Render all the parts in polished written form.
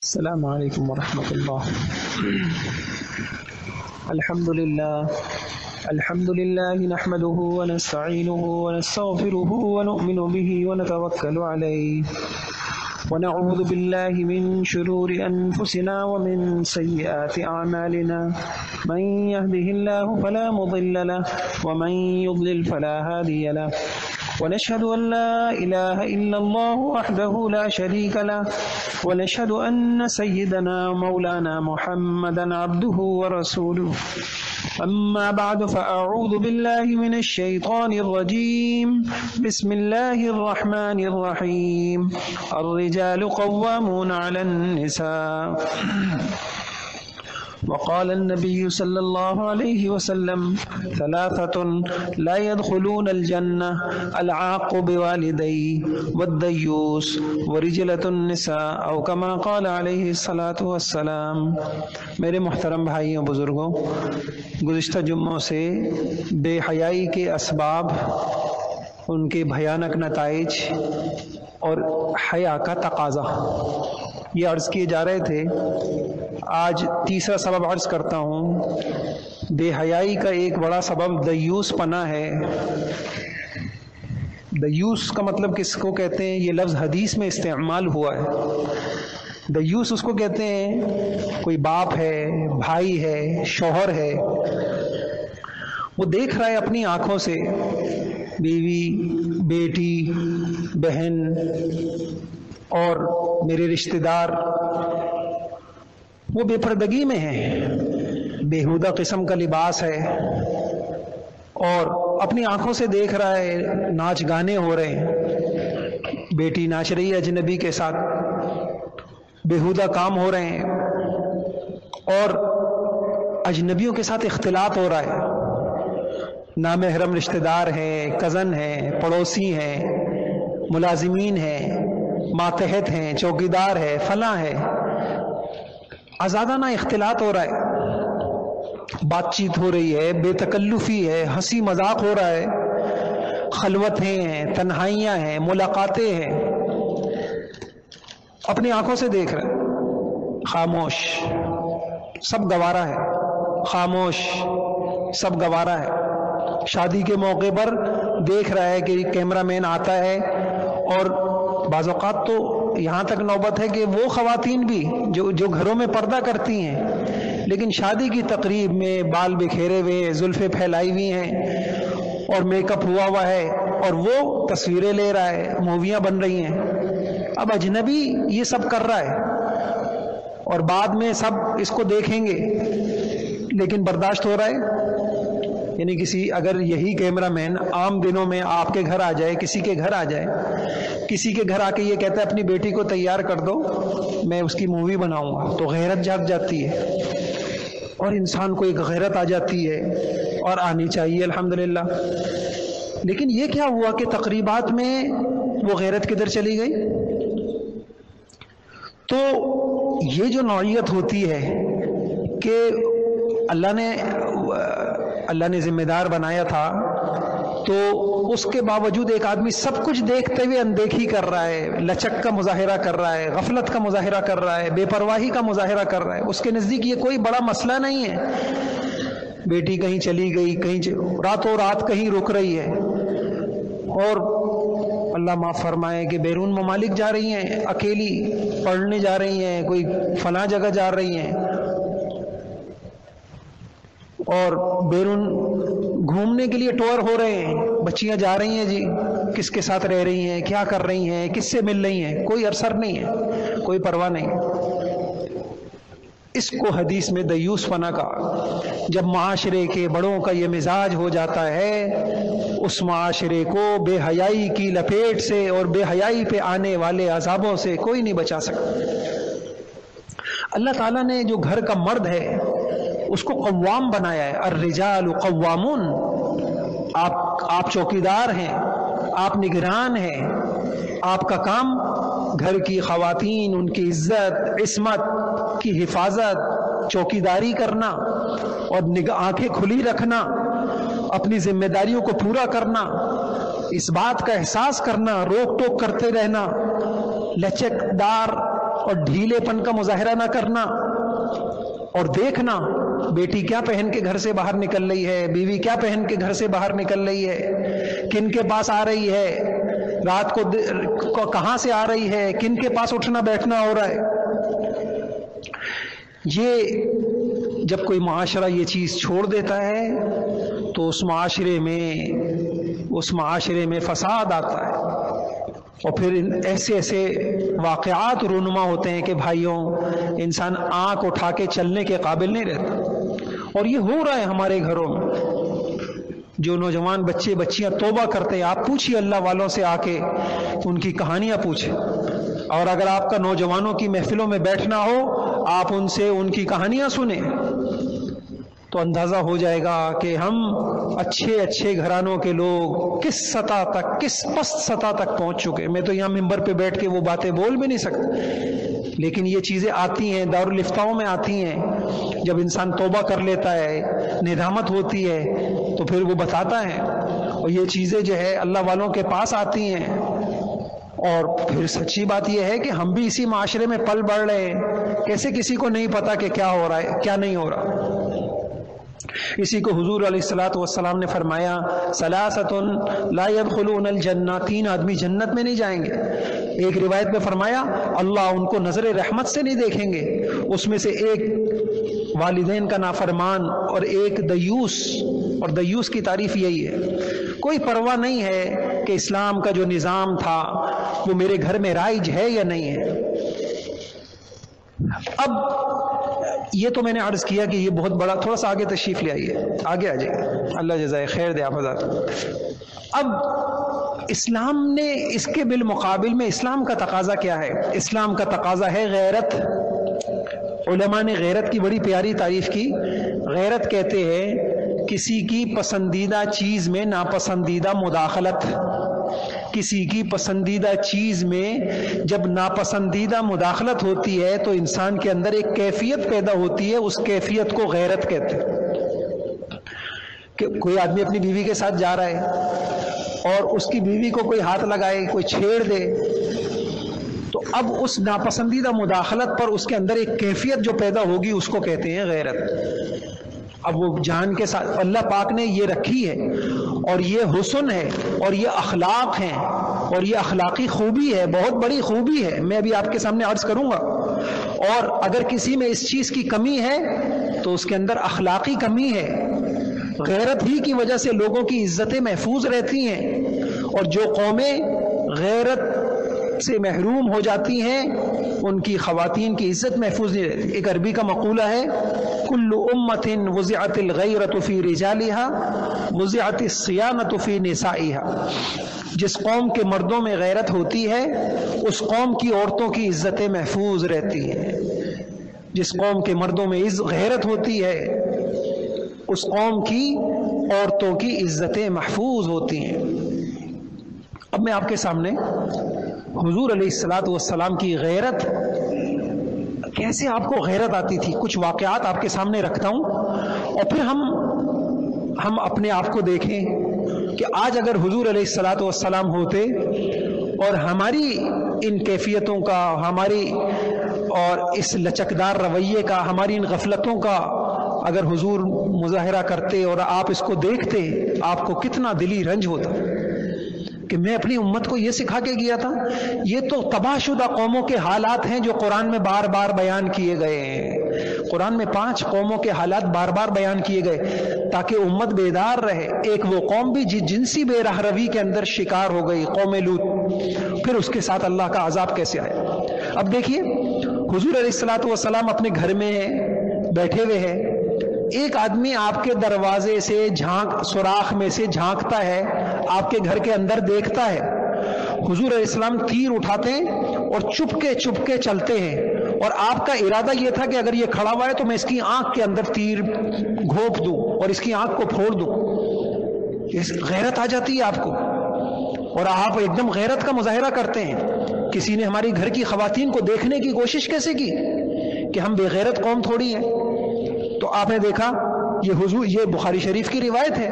السلام علیکم ورحمۃ اللہ۔ الحمد للہ نحمده ونستعینه ونستغفره ونؤمن به ونتوکل علیہ ونعوذ باللہ من شرور انفسنا ومن سیئات اعمالنا من يهده الله فلا مضل له ومن يضلل فلا هادی له ونشهد أن لا إله إلا الله وحده لا شريك له ونشهد أن سيدنا مولانا محمدا عبده ورسوله أما بعد فأعوذ بالله من الشيطان الرجيم بسم الله الرحمن الرحيم الرجال قوامون على النساء وقال النبي صلى الله عليه وسلم ثلاثة لا يدخلون الجنة العاق بوالديه والديوس ورجلة النساء او كما قال عليه الصلاة والسلام۔ میرے محترم بھائیوں بزرگوں، گزشتہ جمعوں سے بے حیائی کے اسباب، ان کے بھیانک نتائج اور حیا کا تقاضا یہ عرض کیے جا رہے تھے۔ آج تیسرا سبب عرض کرتا ہوں۔ بے حیائی کا ایک بڑا سبب دیوس پنا ہے۔ دیوس کا مطلب کس کو کہتے ہیں؟ یہ لفظ حدیث میں استعمال ہوا ہے۔ دیوس اس کو کہتے ہیں کوئی باپ ہے، بھائی ہے، شوہر ہے، وہ دیکھ رہا ہے اپنی آنکھوں سے بیوی، بیٹی، بہن اور میرے رشتہ دار وہ بے پردگی میں ہیں، بےہودہ قسم کا لباس ہے، اور اپنی آنکھوں سے دیکھ رہا ہے ناچ گانے ہو رہے ہیں، بیٹی ناچ رہی ہے اجنبی کے ساتھ، بےہودہ کام ہو رہے ہیں اور اجنبیوں کے ساتھ اختلاط ہو رہا ہے۔ نامحرم رشتہ دار ہیں، کزن ہیں، پڑوسی ہیں، ملازمین ہیں، ماتحت ہیں، چوکیدار ہے، فلاں ہے، آزادانہ اختلاط ہو رہا ہے، بات چیت ہو رہی ہے، بے تکلفی ہے، ہنسی مذاق ہو رہا ہے، خلوتیں ہیں، تنہائیاں ہیں، ملاقاتیں ہیں، اپنی آنکھوں سے دیکھ رہا ہے، خاموش، سب گوارا ہے، خاموش، سب گوارا ہے۔ شادی کے موقع پر دیکھ رہا ہے کہ کیمرہ مین آتا ہے، اور بعض اوقات تو یہاں تک نوبت ہے کہ وہ خواتین بھی جو گھروں میں پردہ کرتی ہیں لیکن شادی کی تقریب میں بال بکھیرے ہوئے، زلفیں پھیلائی ہوئی ہیں اور میک اپ ہوا ہوا ہے، اور وہ تصویریں لے رہا ہے، موویاں بن رہی ہیں۔ اب اجنبی یہ سب کر رہا ہے اور بعد میں سب اس کو دیکھیں گے، لیکن برداشت ہو رہا ہے؟ یعنی اگر یہی کیمرہ مین عام دنوں میں آپ کے گھر آ جائے، کسی کے گھر آ جائے، کسی کے گھر آ کے یہ کہتا ہے اپنی بیٹی کو تیار کر دو، میں اس کی مووی بناؤں گا، تو غیرت جاگ جاتی ہے، اور انسان کو ایک غیرت آ جاتی ہے، اور آنی چاہیے الحمدللہ۔ لیکن یہ کیا ہوا کہ تقریبات میں وہ غیرت کدھر چلی گئی؟ تو یہ جو نوعیت ہوتی ہے کہ اللہ نے ذمہ دار بنایا تھا، تو اس کے باوجود ایک آدمی سب کچھ دیکھتے ہوئے اندیکھی کر رہا ہے، لچک کا مظاہرہ کر رہا ہے، غفلت کا مظاہرہ کر رہا ہے، بے پرواہی کا مظاہرہ کر رہا ہے۔ اس کے نزدیک یہ کوئی بڑا مسئلہ نہیں ہے، بیٹی کہیں چلی گئی، راتوں رات کہیں رک رہی ہے، اور اللہ معاف فرمائے کہ بیرون ممالک جا رہی ہیں، اکیلی پڑھنے جا رہی ہیں، کوئی فلاں جگہ جا رہی ہیں، اور بیرون گھومنے کے لیے ٹور ہو رہے ہیں، بچیاں جا رہی ہیں، جی کس کے ساتھ رہ رہی ہیں، کیا کر رہی ہیں، کس سے مل رہی ہیں، کوئی اثر نہیں ہے، کوئی پرواہ نہیں۔ اس کو حدیث میں دیوس پنا کہا۔ جب معاشرے کے بڑوں کا یہ مزاج ہو جاتا ہے، اس معاشرے کو بے حیائی کی لپیٹ سے اور بے حیائی پہ آنے والے عذابوں سے کوئی نہیں بچا سکتا۔ اللہ تعالیٰ نے جو گھر کا مرد ہے اس کو قوام بنایا ہے۔ الرجال قوامون، آپ چوکیدار ہیں، آپ نگران ہیں، آپ کا کام گھر کی خواتین، ان کی عزت عصمت کی حفاظت، چوکیداری کرنا اور آنکھیں کھلی رکھنا، اپنی ذمہ داریوں کو پورا کرنا، اس بات کا احساس کرنا، روک ٹوک کرتے رہنا، لچکدار اور ڈھیلے پن کا مظاہرہ نہ کرنا، اور دیکھنا بیٹی کیا پہن کے گھر سے باہر نکل رہی ہے، بیوی کیا پہن کے گھر سے باہر نکل رہی ہے، کن کے پاس آ رہی ہے، رات کو کہاں سے آ رہی ہے، کن کے پاس اٹھنا بیٹھنا ہو رہا ہے۔ یہ جب کوئی معاشرہ یہ چیز چھوڑ دیتا ہے تو اس معاشرے میں فساد آتا ہے، اور پھر ایسے واقعات رونما ہوتے ہیں کہ بھائیوں انسان آنکھ اٹھا کے چلنے کے قابل نہیں رہتا۔ اور یہ ہو رہا ہے ہمارے گھروں میں، جو نوجوان بچے بچیاں توبہ کرتے ہیں، آپ پوچھیے اللہ والوں سے آ کے، ان کی کہانیاں پوچھیں، اور اگر آپ کا نوجوانوں کی محفلوں میں بیٹھنا ہو، آپ ان سے ان کی کہانیاں سنیں تو اندازہ ہو جائے گا کہ ہم اچھے گھرانوں کے لوگ کس سطح تک، کس پست سطح تک پہنچ چکے۔ میں تو یہاں ممبر پہ بیٹھ کے وہ باتیں بول بھی نہیں سکتا، لیکن یہ چیزیں آتی ہیں، دارالفتاؤں میں آتی ہیں۔ جب انسان توبہ کر لیتا ہے، ندامت ہوتی ہے، تو پھر وہ بتاتا ہے، اور یہ چیزیں جو ہے اللہ والوں کے پاس آتی ہیں۔ اور پھر سچی بات یہ ہے کہ ہم بھی اسی معاشرے میں پل بڑھ رہے ہیں، کیسے کسی کو نہیں پتا کہ کیا ہو رہا ہے کیا نہیں ہو رہا۔ اسی کو حضور علیہ الصلوۃ والسلام نے فرمایا، ثلاثۃ لا يدخلون الجنہ، 3 آدمی جنت میں نہیں جائیں گے۔ ایک روایت میں فرمایا اللہ ان کو نظر رحمت سے نہیں دیکھیں گے، اس میں سے ایک والدین کا نافرمان اور ایک دیوس، اور دیوس کی تعریف یہی ہے، کوئی پرواہ نہیں ہے کہ اسلام کا جو نظام تھا وہ میرے گھر میں رائج ہے یا نہیں ہے۔ اب یہ تو میں نے عرض کیا کہ یہ بہت بڑا، تھوڑا سا آگے تشریف لے آئیے، آگے آ جائیے، اللہ جزائے خیر دے آپ حضرات۔ اب اسلام نے اس کے بالمقابل میں اسلام کا تقاضا کیا ہے؟ اسلام کا تقاضا ہے غیرت۔ علماء نے غیرت کی بڑی پیاری تعریف کی۔ غیرت کہتے ہیں کسی کی پسندیدہ چیز میں ناپسندیدہ مداخلت، کسی کی پسندیدہ چیز میں جب ناپسندیدہ مداخلت ہوتی ہے تو انسان کے اندر ایک کیفیت پیدا ہوتی ہے، اس کیفیت کو غیرت کہتے ہیں۔ کہ کوئی آدمی اپنی بیوی کے ساتھ جا رہا ہے اور اس کی بیوی کو کوئی ہاتھ لگائے، کوئی چھیڑ دے، تو اب اس ناپسندیدہ مداخلت پر اس کے اندر ایک کیفیت جو پیدا ہوگی اس کو کہتے ہیں غیرت۔ اب وہ جان کے ساتھ اللہ پاک نے یہ رکھی ہے، اور یہ حسن ہے، اور یہ اخلاق ہیں، اور یہ اخلاقی خوبی ہے، بہت بڑی خوبی ہے، میں ابھی آپ کے سامنے عرض کروں گا۔ اور اگر کسی میں اس چیز کی کمی ہے تو اس کے اندر اخلاقی کمی ہے۔ غیرت ہی کی وجہ سے لوگوں کی عزتیں محفوظ رہتی ہیں، اور جو قومیں غیرت سے محروم ہو جاتی ہیں ان کی خواتین کی عزت محفوظ نہیں رہتی۔ ایک عربی کا مقولہ ہے، کل امت وضعت الغیرۃ فی رجالها وضعت الصیانۃ فی نسائها۔ جس قوم کے مردوں میں غیرت ہوتی ہے اس قوم کی عورتوں کی عزتیں محفوظ رہتی ہیں۔ جس قوم کے مردوں میں غیرت ہوتی ہے اس قوم کی عورتوں کی عزتیں محفوظ ہوتی ہیں۔ اب میں آپ کے سامنے حضور علیہ الصلوۃ والسلام کی غیرت، کیسے آپ کو غیرت آتی تھی، کچھ واقعات آپ کے سامنے رکھتا ہوں، اور پھر ہم اپنے آپ کو دیکھیں کہ آج اگر حضور علیہ الصلوۃ والسلام ہوتے اور ہماری ان کیفیتوں کا، ہماری اور اس لچکدار رویے کا، ہماری ان غفلتوں کا اگر حضور مظاہرہ کرتے اور آپ اس کو دیکھتے، آپ کو کتنا دلی رنج ہوتا کہ میں اپنی امت کو یہ سکھا کے گیا تھا۔ یہ تو تباہ شدہ قوموں کے حالات ہیں جو قرآن میں بار بار بیان کیے گئے ہیں۔ قرآن میں 5 قوموں کے حالات بار بار بیان کیے گئے تاکہ امت بیدار رہے۔ ایک وہ قوم بھی جنسی بے راہ روی کے اندر شکار ہو گئی، قوم لوط، پھر اس کے ساتھ اللہ کا عذاب کیسے آیا۔ اب دیکھیے حضور علیہ الصلوۃ والسلام اپنے گھر میں ہیں، بیٹھے ہوئے ہیں، ایک آدمی آپ کے دروازے سے سوراخ میں سے جھانکتا ہے، آپ کے گھر کے اندر دیکھتا ہے۔ حضور علیہ السلام تیر اٹھاتے ہیں اور چپ کے چلتے ہیں، اور آپ کا ارادہ یہ تھا کہ اگر یہ کھڑا ہوا ہے تو میں اس کی آنکھ کے اندر تیر گھونپ دوں اور اس کی آنکھ کو پھوڑ دوں۔ غیرت آ جاتی ہے آپ کو، اور آپ ایک دم غیرت کا مظاہرہ کرتے ہیں۔ کسی نے ہماری گھر کی خواتین کو دیکھنے کی کوشش کیسے کی کہ ہم بے غیرت قوم تھوڑی ہیں؟ تو آپ نے دیکھا یہ بخاری شریف کی روایت ہے۔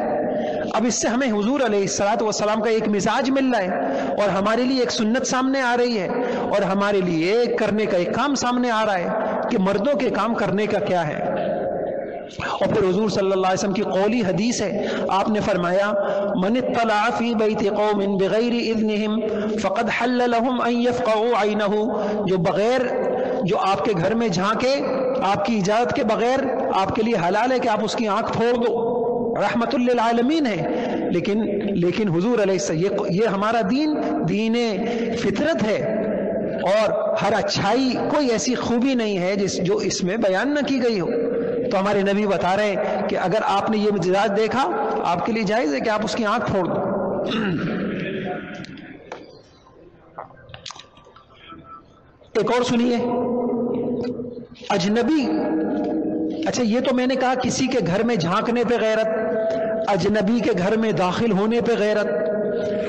اب اس سے ہمیں حضور علیہ الصلوۃ والسلام کا ایک مزاج مل رہا ہے، اور ہمارے لیے ایک سنت سامنے آ رہی ہے، اور ہمارے لیے کرنے کا ایک کام سامنے آ رہا ہے کہ مردوں کے کام کرنے کا کیا ہے۔ اور پھر حضور صلی اللہ علیہ وسلم کی قولی حدیث ہے، آپ نے فرمایا من اطلع فی بیت قوم بغیر اذنہم فقد حل لهم ان یفقعوا عینہ، جو آپ کے گھر میں جھانکے آپ کی اجازت کے بغیر، آپ کے لیے حلال ہے کہ آپ اس کی آنکھ پھوڑ دو، رحمت للعالمین ہے، لیکن حضور علیہ السلام یہ ہمارا دین فطرت ہے، اور ہر اچھائی کوئی ایسی خوبی نہیں ہے جو اس میں بیان نہ کی گئی ہو۔ تو ہمارے نبی بتا رہے ہیں کہ اگر آپ نے یہ مزاج دیکھا، آپ کے لیے جائز ہے کہ آپ اس کی آنکھ پھوڑ دو۔ ایک اور سنیے، اجنبی، اچھا یہ تو میں نے کہا کسی کے گھر میں جھانکنے پہ غیرت، اجنبی کے گھر میں داخل ہونے پہ غیرت۔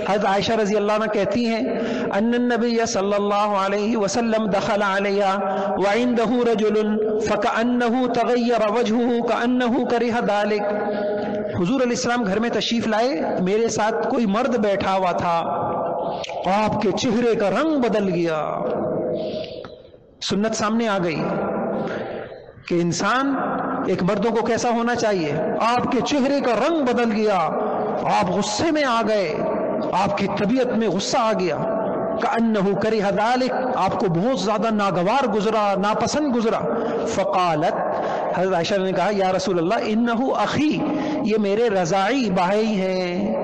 حضرت عائشہ رضی اللہ عنہ کہتی ہیں ان النبی صلی اللہ علیہ وسلم دخل علیہ وعنده رجل فکأنہ تغیر وجہہ کأنہ کرہ ذلک، حضور علیہ السلام گھر میں تشریف لائے، میرے ساتھ کوئی مرد بیٹھا ہوا تھا، آپ کے چہرے کا رنگ بدل گیا۔ سنت سامنے آ گئی کہ انسان ایک مردوں کو کیسا ہونا چاہیے۔ آپ کے چہرے کا رنگ بدل گیا، آپ غصے میں آ گئے، آپ کی طبیعت میں غصہ آ گیا، کأنہ کرہ ذلک، آپ کو بہت زیادہ ناگوار گزرا، ناپسند گزرا۔ فقالت، حضرت عائشہ نے کہا یا رسول اللہ انہ اخی، یہ میرے رضاعی بھائی ہیں،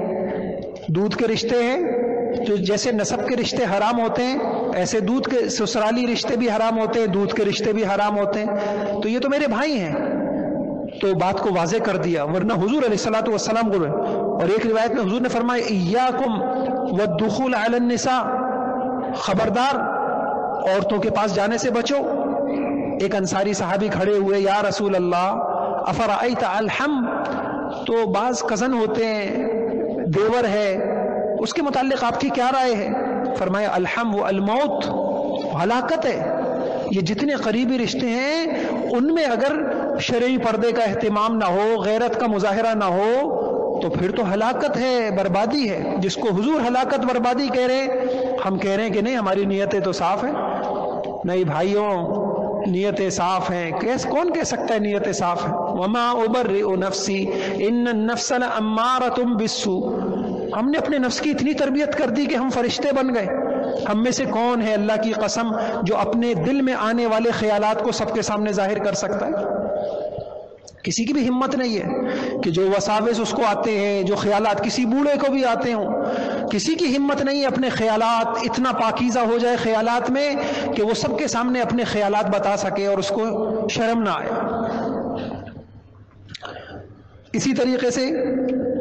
دودھ کے رشتے ہیں، تو جیسے نسب کے رشتے حرام ہوتے ہیں ایسے دودھ کے سسرالی رشتے بھی حرام ہوتے ہیں، دودھ کے رشتے بھی حرام ہوتے ہیں، تو یہ تو میرے بھائی ہیں۔ تو بات کو واضح کر دیا، ورنہ حضور علیہ الصلوۃ والسلام کو، اور ایک روایت میں حضور نے فرمایا ایاکم والدخول علی النساء، خبردار عورتوں کے پاس جانے سے بچو۔ ایک انصاری صحابی کھڑے ہوئے، یا رسول اللہ افرأیت الحم، تو بعض کزن ہوتے ہیں، دیور ہے، اس کے متعلق آپ کی کیا رائے ہے؟ فرمایا الحم و الموت، ہلاکت ہے۔ یہ جتنے قریبی رشتے ہیں ان میں اگر شرعی پردے کا اہتمام نہ ہو، غیرت کا مظاہرہ نہ ہو، تو پھر تو ہلاکت ہے، بربادی ہے، جس کو حضور ہلاکت بربادی کہہ رہے ہیں، ہم کہہ رہے ہیں کہ نہیں ہماری نیتیں تو صاف ہیں۔ نہیں بھائیوں، نیتیں صاف ہیں، کون کہہ سکتا ہے نیتیں صاف ہیں؟ وما ابرئ نفسی ان النفس لامارۃ بالسوء، ہم نے اپنے نفس کی اتنی تربیت کر دی کہ ہم فرشتے بن گئے۔ ہم میں سے کون ہے اللہ کی قسم جو اپنے دل میں آنے والے خیالات کو سب کے سامنے ظاہر کر سکتا ہے؟ کسی کی بھی ہمت نہیں ہے کہ جو وساوس اس کو آتے ہیں، جو خیالات کسی بوڑھے کو بھی آتے ہوں، کسی کی ہمت نہیں ہے اپنے خیالات اتنا پاکیزہ ہو جائے خیالات میں کہ وہ سب کے سامنے اپنے خیالات بتا سکے اور اس کو شرم نہ آئے۔ اسی طریقے سے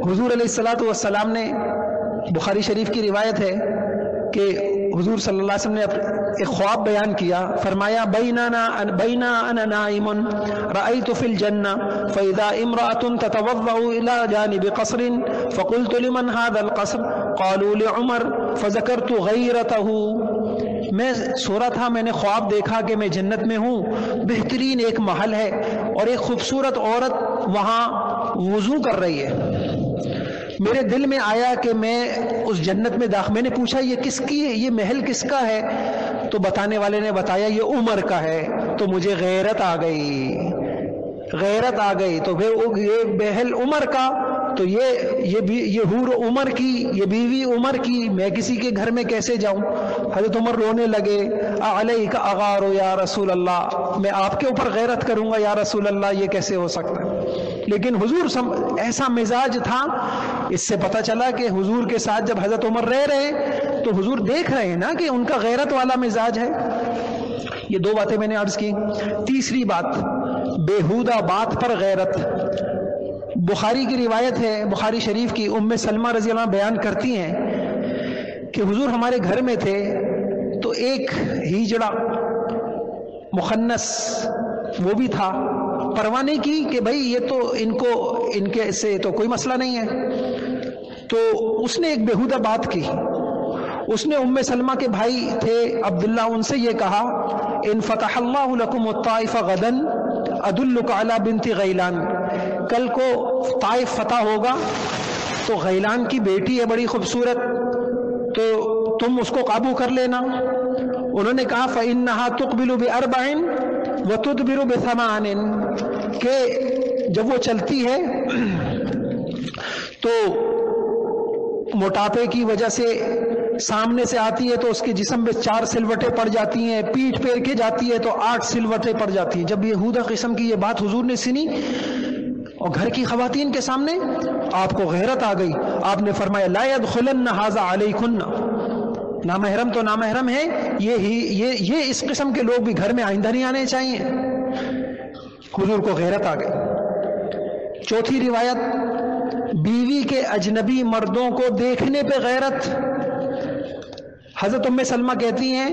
حضور علیہ الصلوۃ والسلام نے، بخاری شریف کی روایت ہے کہ حضور صلی اللہ علیہ وسلم نے ایک خواب بیان کیا، فرمایا بینا انا نائم رأیت فی الجنہ فاذا امرأة تتوضأ الى جانب قصر فقلت لمن هذا القصر قالوا لعمر فذکرت غیرته، میں سو رہا تھا، میں نے خواب دیکھا کہ میں جنت میں ہوں، بہترین ایک محل ہے اور ایک خوبصورت عورت وہاں وضو کر رہی ہے، میرے دل میں آیا کہ میں اس جنت میں میں نے پوچھا یہ کس کی ہے، یہ محل کس کا ہے؟ تو بتانے والے نے بتایا یہ عمر کا ہے، تو مجھے غیرت آ گئی، تو پھر یہ محل عمر کا، تو یہ حور عمر کی، یہ بیوی عمر کی، میں کسی کے گھر میں کیسے جاؤں؟ حضرت عمر رونے لگے، علیک اغار یا رسول اللہ، میں آپ کے اوپر غیرت کروں گا یا رسول اللہ، یہ کیسے ہو سکتا ہے؟ لیکن حضور ایسا مزاج تھا، اس سے پتہ چلا کہ حضور کے ساتھ جب حضرت عمر رہ رہے تو حضور دیکھ رہے ہیں نا کہ ان کا غیرت والا مزاج ہے۔ یہ دو باتیں میں نے عرض کی۔ تیسری بات، بیہودہ بات پر غیرت۔ بخاری کی روایت ہے، بخاری شریف کی، ام سلمہ رضی اللہ عنہ بیان کرتی ہیں کہ حضور ہمارے گھر میں تھے تو ایک ہیجڑا مخنث وہ بھی تھا، پرواہ نہیں کی کہ بھئی یہ تو ان کے سے تو کوئی مسئلہ نہیں ہے، تو اس نے ایک بیہودہ بات کی، اس نے ام سلمہ کے بھائی تھے عبداللہ، ان سے یہ کہا ان فتح اللہ لکم الطائف غدا ادلک علی بنت غیلان، کل کو طائف فتح ہوگا تو غیلان کی بیٹی ہے بڑی خوبصورت، تو تم اس کو قابو کر لینا، انہوں نے کہا فَإِنَّهَا تُقْبِلُ بِأَرْبَعٍ وَتُدْبِرُ بِثَمَانٍ، کہ جب وہ چلتی ہے تو موٹاپے کی وجہ سے سامنے سے آتی ہے تو اس کے جسم میں 4 سلوٹیں پڑ جاتی ہیں، پیٹھ پیر کے جاتی ہے تو 8 سلوٹیں پڑ جاتی ہیں۔ جب یہودہ قسم کی یہ بات حضور نے سنی اور گھر کی خواتین کے سامنے، آپ کو غیرت آ گئی۔ آپ نے فرمایا لا يدخلن هذا علیکن، نامحرم تو نامحرم ہے، یہ اس قسم کے لوگ بھی گھر میں آئندہ نہیں آنے چاہیے۔ حضور کو غیرت آ گئی۔ چوتھی روایت، بیوی کے اجنبی مردوں کو دیکھنے پہ غیرت۔ حضرت ام سلمہ کہتی ہیں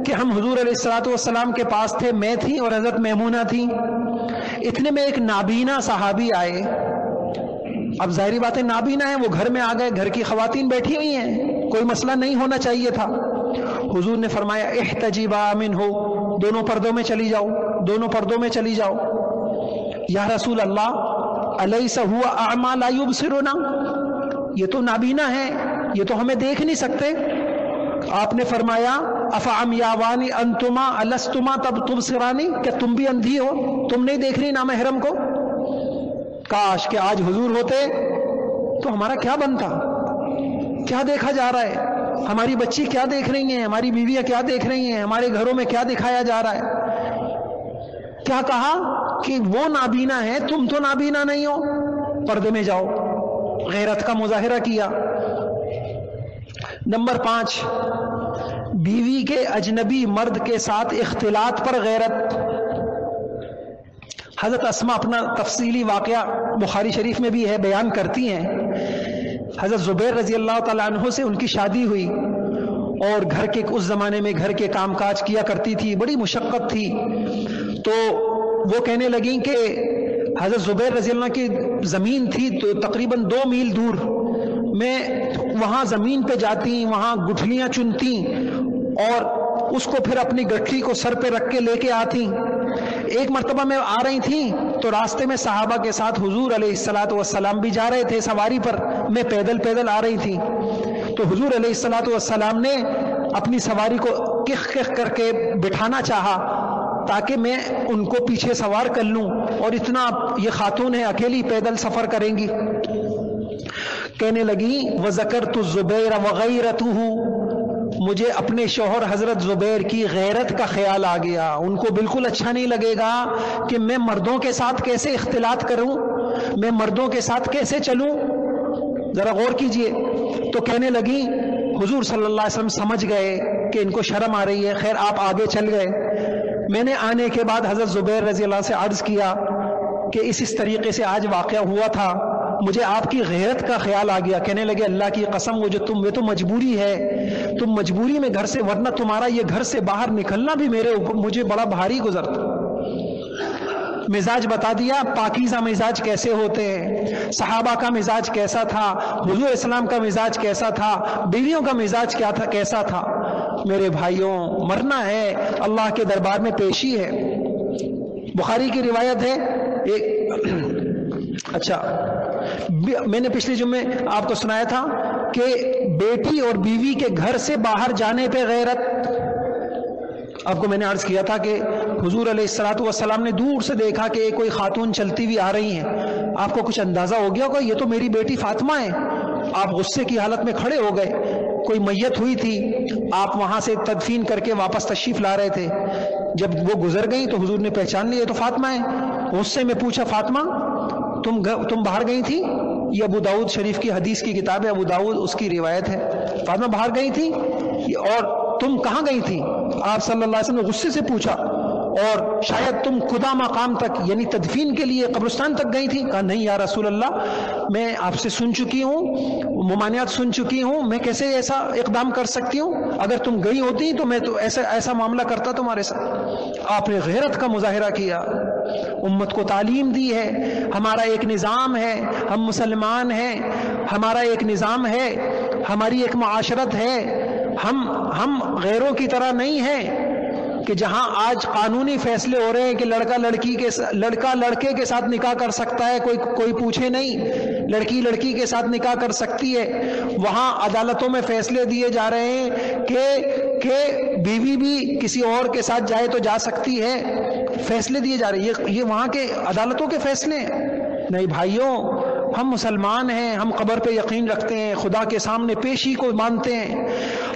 کہ ہم حضور علیہ السلام کے پاس تھے، میں تھی اور حضرت میمونہ تھی، اتنے میں ایک نابینا صحابی آئے۔ اب ظاہری بات ہے نابینا ہے، وہ گھر میں آ گئے، گھر کی خواتین بیٹھی ہوئی ہیں، کوئی مسئلہ نہیں ہونا چاہیے تھا۔ حضور نے فرمایا احتجبا منہ، دونوں پردوں میں چلی جاؤ، دونوں پردوں میں چلی جاؤ۔ یا رسول اللہ الیس ہوا اعمی لا یبصرنا، یہ تو نابینا ہے، یہ تو ہمیں دیکھ نہیں سکتے۔ آپ نے فرمایا افعمیاوانی انتما الستما تب تبصرانی، کیا تم بھی اندھی ہو، تم نہیں دیکھ رہی نامحرم کو؟ کاش کہ آج حضور ہوتے تو ہمارا کیا بنتا؟ کیا دیکھا جا رہا ہے؟ ہماری بچی کیا دیکھ رہی ہیں، ہماری بیویاں کیا دیکھ رہی ہیں، ہمارے گھروں میں کیا دکھایا جا رہا ہے؟ کیا کہا کہ وہ نابینا ہے، تم تو نابینا نہیں ہو، پردے میں جاؤ۔ غیرت کا مظاہرہ کیا۔ نمبر 5، بیوی کے اجنبی مرد کے ساتھ اختلاط پر غیرت۔ حضرت اسماء اپنا تفصیلی واقعہ بخاری شریف میں بھی ہے، بیان کرتی ہیں۔ حضرت زبیر رضی اللہ تعالیٰ عنہ سے ان کی شادی ہوئی اور گھر کے اس زمانے میں گھر کے کام کاج کیا کرتی تھی، بڑی مشقت تھی، تو وہ کہنے لگیں کہ حضرت زبیر رضی اللہ کی زمین تھی تو تقریباً 2 میل دور، میں وہاں زمین پہ جاتی، وہاں گٹھلیاں چنتی اور اس کو پھر اپنی گٹھلی کو سر پہ رکھ کے لے کے آتی۔ ایک مرتبہ میں آ رہی تھی تو راستے میں صحابہ کے ساتھ حضور علیہ السلام بھی جا رہے تھے سواری پر، میں پیدل آ رہی تھی، تو حضور علیہ السلام نے اپنی سواری کو کخ کخ کر کے بٹھانا چاہا تاکہ میں ان کو پیچھے سوار کر لوں، اور اتنا یہ خاتون ہے اکیلی پیدل سفر کریں گی۔ کہنے لگی وَذَكَرْتُ الزُّبَيْرَ وَغَيْرَتُهُ، مجھے اپنے شوہر حضرت زبیر کی غیرت کا خیال آ گیا، ان کو بالکل اچھا نہیں لگے گا کہ میں مردوں کے ساتھ کیسے اختلاط کروں، میں مردوں کے ساتھ کیسے چلوں، ذرا غور کیجئے۔ تو کہنے لگی حضور صلی اللہ علیہ وسلم سمجھ گئے کہ ان کو شرم آ رہی ہے، خیر آپ آگے چل گئے۔ میں نے آنے کے بعد حضرت زبیر رضی اللہ سے عرض کیا کہ اس طریقے سے آج واقعہ ہوا تھا، مجھے آپ کی غیرت کا خیال آ گیا۔ کہنے لگے اللہ کی قسم، وہ جو تم، یہ تو مجبوری ہے، تم مجبوری میں گھر سے، ورنہ تمہارا یہ گھر سے باہر نکلنا بھی مجھے بڑا بھاری گزرتا۔ مزاج بتا دیا، پاکیزہ مزاج کیسے ہوتے ہیں، صحابہ کا مزاج کیسا تھا، حضور اسلام کا مزاج کیسا تھا، بیویوں کا مزاج کیا تھا، کیسا تھا۔ میرے بھائیوں، مرنا ہے، اللہ کے دربار میں پیشی ہے۔ بخاری کی روایت ہے، اچھا میں نے پچھلے جمعے آپ کو سنایا تھا کہ بیٹی اور بیوی کے گھر سے باہر جانے پہ غیرت۔ آپ کو میں نے عرض کیا تھا کہ حضور علیہ السلام نے دور سے دیکھا کہ کوئی خاتون چلتی ہوئی آ رہی ہیں، آپ کو کچھ اندازہ ہو گیا ہوگا یہ تو میری بیٹی فاطمہ ہے، آپ غصے کی حالت میں کھڑے ہو گئے۔ کوئی میت ہوئی تھی، آپ وہاں سے تدفین کر کے واپس تشریف لا رہے تھے، جب وہ گزر گئیں تو حضور نے پہچان لیا تو فاطمہ ہے۔ غصے میں پوچھا فاطمہ تم باہر گئی تھی؟ یہ ابو داؤد شریف کی حدیث کی کتاب ہے، ابو داؤد اس کی روایت ہے۔ فاطمہ باہر گئی تھی اور تم کہاں گئی تھی؟ آپ صلی اللہ علیہ وسلم نے غصے سے پوچھا، اور شاید تم خدا مقام تک یعنی تدفین کے لیے قبرستان تک گئی تھی؟ کہا نہیں یا رسول اللہ، میں آپ سے سن چکی ہوں، ممانعت سن چکی ہوں، میں کیسے ایسا اقدام کر سکتی ہوں؟ اگر تم گئی ہوتی تو میں تو ایسا معاملہ کرتا تمہارے ساتھ۔ آپ نے غیرت کا مظاہرہ کیا، امت کو تعلیم دی ہے، ہمارا ایک نظام ہے، ہم مسلمان ہیں، ہمارا ایک نظام ہے، ہماری ایک معاشرت ہے، ہم غیروں کی طرح نہیں ہیں کہ جہاں آج قانونی فیصلے ہو رہے ہیں کہ لڑکا لڑکے کے ساتھ نکاح کر سکتا ہے، کوئی پوچھے نہیں، لڑکی کے ساتھ نکاح کر سکتی ہے۔ وہاں عدالتوں میں فیصلے دیے جا رہے ہیں کہ کہ بیوی بھی کسی اور کے ساتھ جائے تو جا سکتی ہے، فیصلے دیے جا رہے ہیں، یہ وہاں کے عدالتوں کے فیصلے ہیں۔ نہیں بھائیوں، ہم مسلمان ہیں، ہم قبر پہ یقین رکھتے ہیں، خدا کے سامنے پیشی کو مانتے ہیں،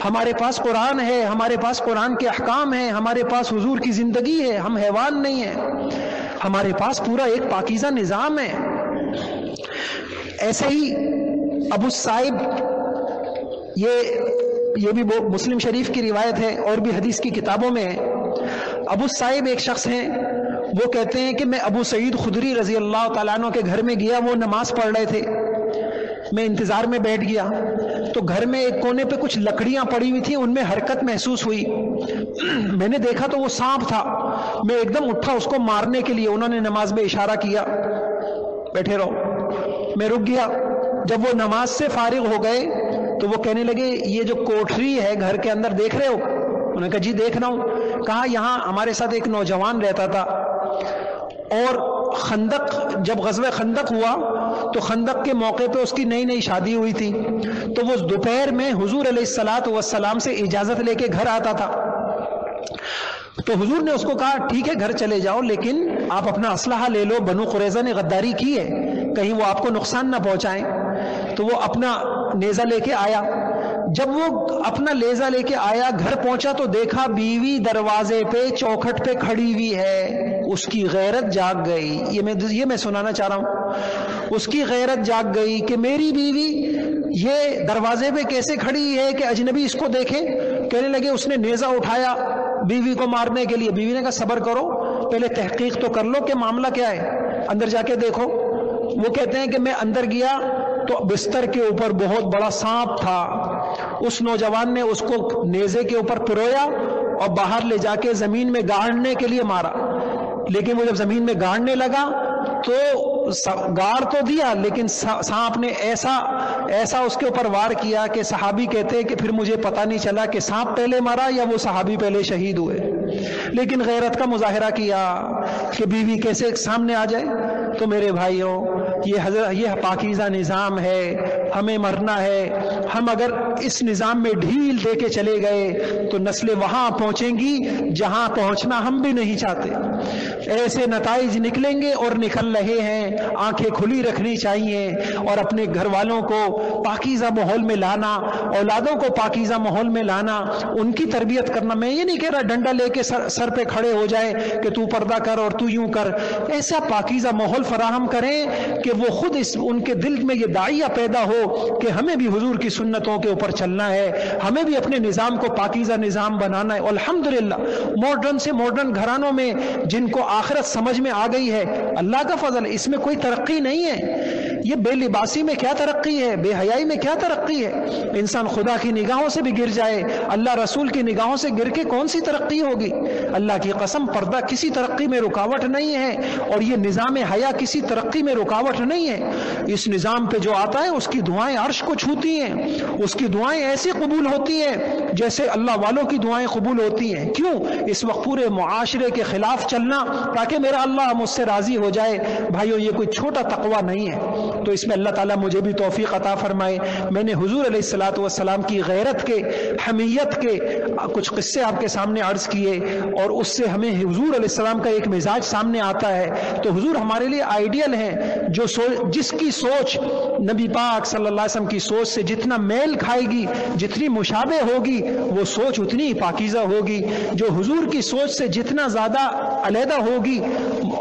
ہمارے پاس قرآن ہے، ہمارے پاس قرآن کے احکام ہیں، ہمارے پاس حضور کی زندگی ہے، ہم حیوان نہیں ہیں، ہمارے پاس پورا ایک پاکیزہ نظام ہے۔ ایسے ہی ابو الصائب، یہ بھی مسلم شریف کی روایت ہے اور بھی حدیث کی کتابوں میں ہے۔ ابو الصائب ایک شخص ہیں، وہ کہتے ہیں کہ میں ابو سعید خدری رضی اللہ تعالیٰ عنہ کے گھر میں گیا، وہ نماز پڑھ رہے تھے، میں انتظار میں بیٹھ گیا تو گھر میں ایک کونے پہ کچھ لکڑیاں پڑی ہوئی تھیں، ان میں حرکت محسوس ہوئی، میں نے دیکھا تو وہ سانپ تھا، میں ایک دم اٹھا اس کو مارنے کے لیے، انہوں نے نماز میں اشارہ کیا بیٹھے رہو، میں رک گیا۔ جب وہ نماز سے فارغ ہو گئے تو وہ کہنے لگے یہ جو کوٹری ہے گھر کے اندر دیکھ رہے ہو؟ انہوں نے کہا جی دیکھ رہا ہوں۔ کہا یہاں ہمارے ساتھ ایک نوجوان رہتا تھا، اور خندق، جب غزوہ خندق ہوا تو خندق کے موقع پہ اس کی نئی شادی ہوئی تھی، تو وہ دوپہر میں حضور علیہ الصلوۃ والسلام سے اجازت لے کے گھر آتا تھا، تو حضور نے اس کو کہا ٹھیک ہے گھر چلے جاؤ، لیکن آپ اپنا اسلحہ لے لو، بنو قریظہ نے غداری کی ہے، کہیں وہ آپ کو نقصان نہ پہنچائیں۔ تو وہ اپنا نیزہ لے کے آیا، جب وہ اپنا نیزہ لے کے آیا گھر پہنچا تو دیکھا بیوی دروازے پہ چوکھٹ پہ کھڑی ہوئی ہے، اس کی غیرت جاگ گئی۔ یہ میں سنانا چاہ رہا ہوں، اس کی غیرت جاگ گئی کہ میری بیوی یہ دروازے پہ کیسے کھڑی ہے کہ اجنبی اس کو دیکھے۔ کہنے لگے اس نے نیزہ اٹھایا بیوی کو مارنے کے لیے، بیوی نے کہا صبر کرو، پہلے تحقیق تو کر لو کہ معاملہ کیا ہے، اندر جا کے دیکھو۔ وہ کہتے ہیں کہ میں اندر گیا تو بستر کے اوپر بہت بڑا سانپ تھا، اس نوجوان نے اس کو نیزے کے اوپر پرویا اور باہر لے جا کے زمین میں گاڑنے کے لیے مارا، لیکن وہ جب زمین میں گاڑنے لگا تو گاڑ تو دیا، لیکن سانپ نے ایسا اس کے اوپر وار کیا کہ صحابی کہتے ہیں کہ پھر مجھے پتہ نہیں چلا کہ سانپ پہلے مارا یا وہ صحابی پہلے شہید ہوئے، لیکن غیرت کا مظاہرہ کیا کہ بیوی کیسے سامنے آ جائے۔ تو میرے بھائیوں، یہ پاکیزہ نظام ہے، ہمیں مرنا ہے، ہم اگر اس نظام میں ڈھیل دے کے چلے گئے تو نسلیں وہاں پہنچیں گی جہاں پہنچنا ہم بھی نہیں چاہتے، ایسے نتائج نکلیں گے اور نکل رہے ہیں۔ آنکھیں کھلی رکھنی چاہیے اور اپنے گھر والوں کو پاکیزہ ماحول میں لانا، اولادوں کو پاکیزہ ماحول میں لانا، ان کی تربیت کرنا۔ میں یہ نہیں کہہ رہا ڈنڈا لے کے سر پہ کھڑے ہو جائے کہ تو پردہ کر اور تو یوں کر، ایسا پاکیزہ ماحول فراہم کریں کہ وہ خود ان کے دل میں یہ داعیہ پیدا ہو کہ ہمیں بھی حضور کی سنتوں کے اوپر چلنا ہے، ہمیں بھی اپنے نظام کو پاکیزہ نظام بنانا ہے۔ الحمدللہ ماڈرن سے ماڈرن گھرانوں میں جن کو آخرت سمجھ میں آ گئی ہے، اللہ کا فضل، اس میں کوئی ترقی نہیں ہے۔ یہ بے لباسی میں کیا ترقی ہے، بے حیائی میں کیا ترقی ہے؟ انسان خدا کی نگاہوں سے بھی گر جائے، اللہ رسول کی نگاہوں سے گر کے کون سی ترقی ہوگی؟ اللہ کی قسم، پردہ کسی ترقی میں رکاوٹ نہیں ہے، اور یہ نظام حیا کسی ترقی میں رکاوٹ نہیں ہے۔ اس نظام پہ جو آتا ہے اس کی دعائیں عرش کو چھوتی ہیں، اس کی دعائیں ایسی قبول ہوتی ہیں جیسے اللہ والوں کی دعائیں قبول ہوتی ہیں۔ کیوں؟ اس وقت پورے معاشرے کے خلاف چلنا تاکہ میرا اللہ مجھ سے راضی ہو جائے۔ بھائیو، یہ کوئی چھوٹا تقویٰ نہیں ہے، تو اس میں اللہ تعالیٰ مجھے بھی توفیق عطا فرمائے۔ میں نے حضور علیہ الصلوۃ والسلام کی غیرت کے، حمیت کے کچھ قصے آپ کے سامنے عرض کیے، اور اس سے ہمیں حضور علیہ السلام کا ایک مزاج سامنے آتا ہے۔ تو حضور ہمارے لیے آئیڈیل ہیں، جس کی سوچ نبی پاک صلی اللہ علیہ وسلم کی سوچ سے جتنا میل کھائے گی، جتنی مشابہ ہوگی، وہ سوچ اتنی پاکیزہ ہوگی۔ جو حضور کی سوچ سے جتنا زیادہ علیحدہ ہوگی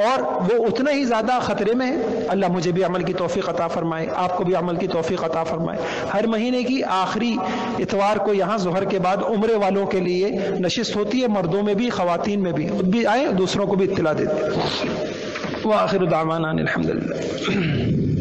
اور وہ اتنا ہی زیادہ خطرے میں ہے۔ اللہ مجھے بھی عمل کی توفیق عطا فرمائے، آپ کو بھی عمل کی توفیق عطا فرمائے۔ ہر مہینے کی آخری اتوار کو یہاں ظہر کے بعد عمرے والوں کے لیے نشست ہوتی ہے، مردوں میں بھی خواتین میں بھی، خود بھی آئیں دوسروں کو بھی اطلاع دیتے ہیں۔ وآخر دعوانا الحمدللہ۔